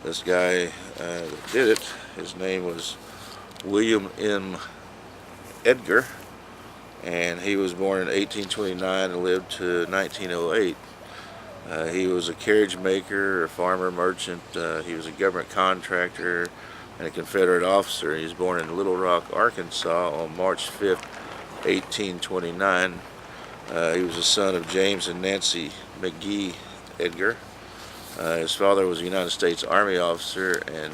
This guy that did it, his name was William M. Edgar, and he was born in 1829 and lived to 1908. He was a carriage maker, a farmer, merchant. He was a government contractor and a Confederate officer. He was born in Little Rock, Arkansas on March 5th, 1829. He was the son of James and Nancy McGee Edgar. His father was a United States Army officer, and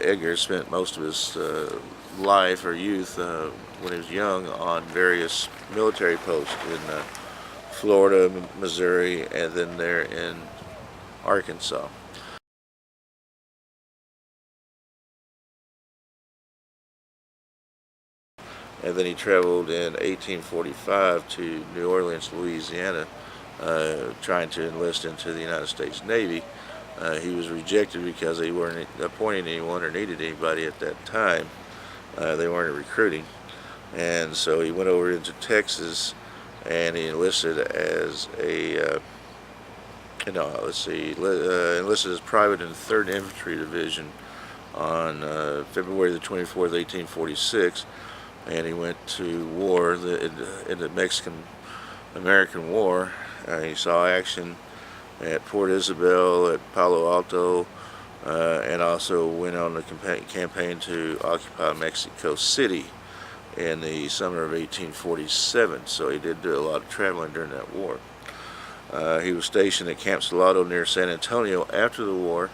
Edgar spent most of his life or youth when he was young on various military posts in Florida, Missouri, and then there in Arkansas. And then he traveled in 1845 to New Orleans, Louisiana, trying to enlist into the United States Navy. He was rejected because they weren't appointing anyone or needed anybody at that time. They weren't recruiting. And so he went over into Texas and he enlisted as a, enlisted as private in the 3rd Infantry Division on February the 24th, 1846. And he went to war in the Mexican-American War. He saw action at Port Isabel, at Palo Alto, and also went on the campaign to occupy Mexico City in the summer of 1847. So he did do a lot of traveling during that war. He was stationed at Camp Salado near San Antonio after the war,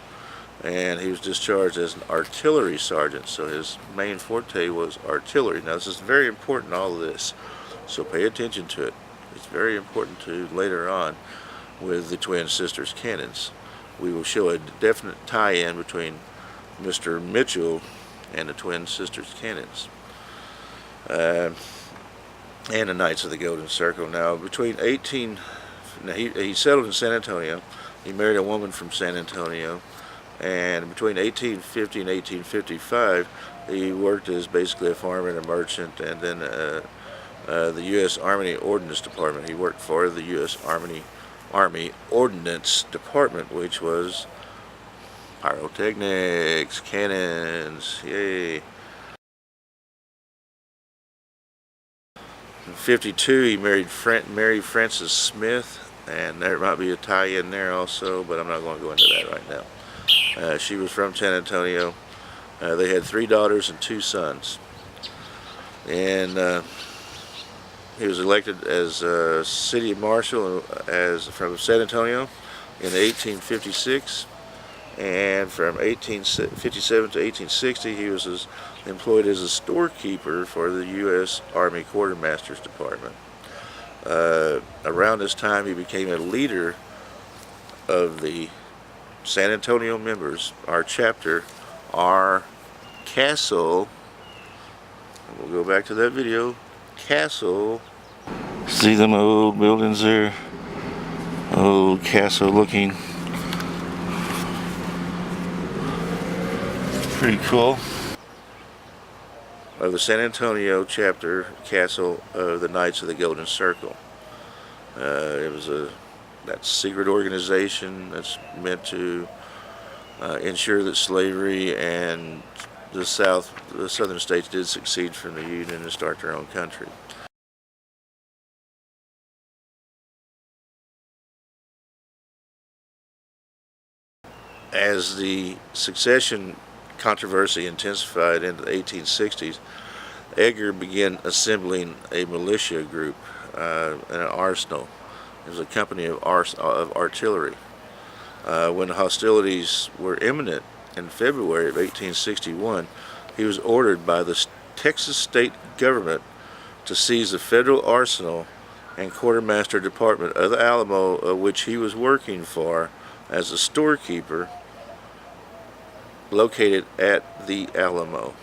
and he was discharged as an artillery sergeant. So his main forte was artillery. Now this is very important, all of this, so pay attention to it. It's very important to later on with the twin sisters cannons. We will show a definite tie-in between Mr. Mitchell and the twin sisters cannons. And the Knights of the Golden Circle. Now he settled in San Antonio. He married a woman from San Antonio, and between 1850 and 1855 he worked as basically a farmer and a merchant, and then the U.S. Army Ordnance Department. He worked for the U.S. Army Ordnance Department, which was pyrotechnics, cannons, yay. In 1952 he married Mary Frances Smith, and there might be a tie-in there also, but I'm not going to go into that right now. She was from San Antonio. They had 3 daughters and 2 sons. And he was elected as city marshal from San Antonio in 1856. And from 1857 to 1860, he was employed as a storekeeper for the U.S. Army Quartermaster's Department. Around this time, he became a leader of the San Antonio members, our chapter, our castle. We'll go back to that video. Castle. See them old buildings there? Old castle looking. Pretty cool. Of the San Antonio chapter castle of the Knights of the Golden Circle. It was that secret organization that's meant to ensure that slavery and the southern states did succeed from the Union and start their own country. As the succession controversy intensified into the 1860s, Edgar began assembling a militia group and an arsenal. It was a company of artillery. When the hostilities were imminent in February of 1861, he was ordered by the Texas state government to seize the federal arsenal and quartermaster department of the Alamo, of which he was working for as a storekeeper located at the Alamo.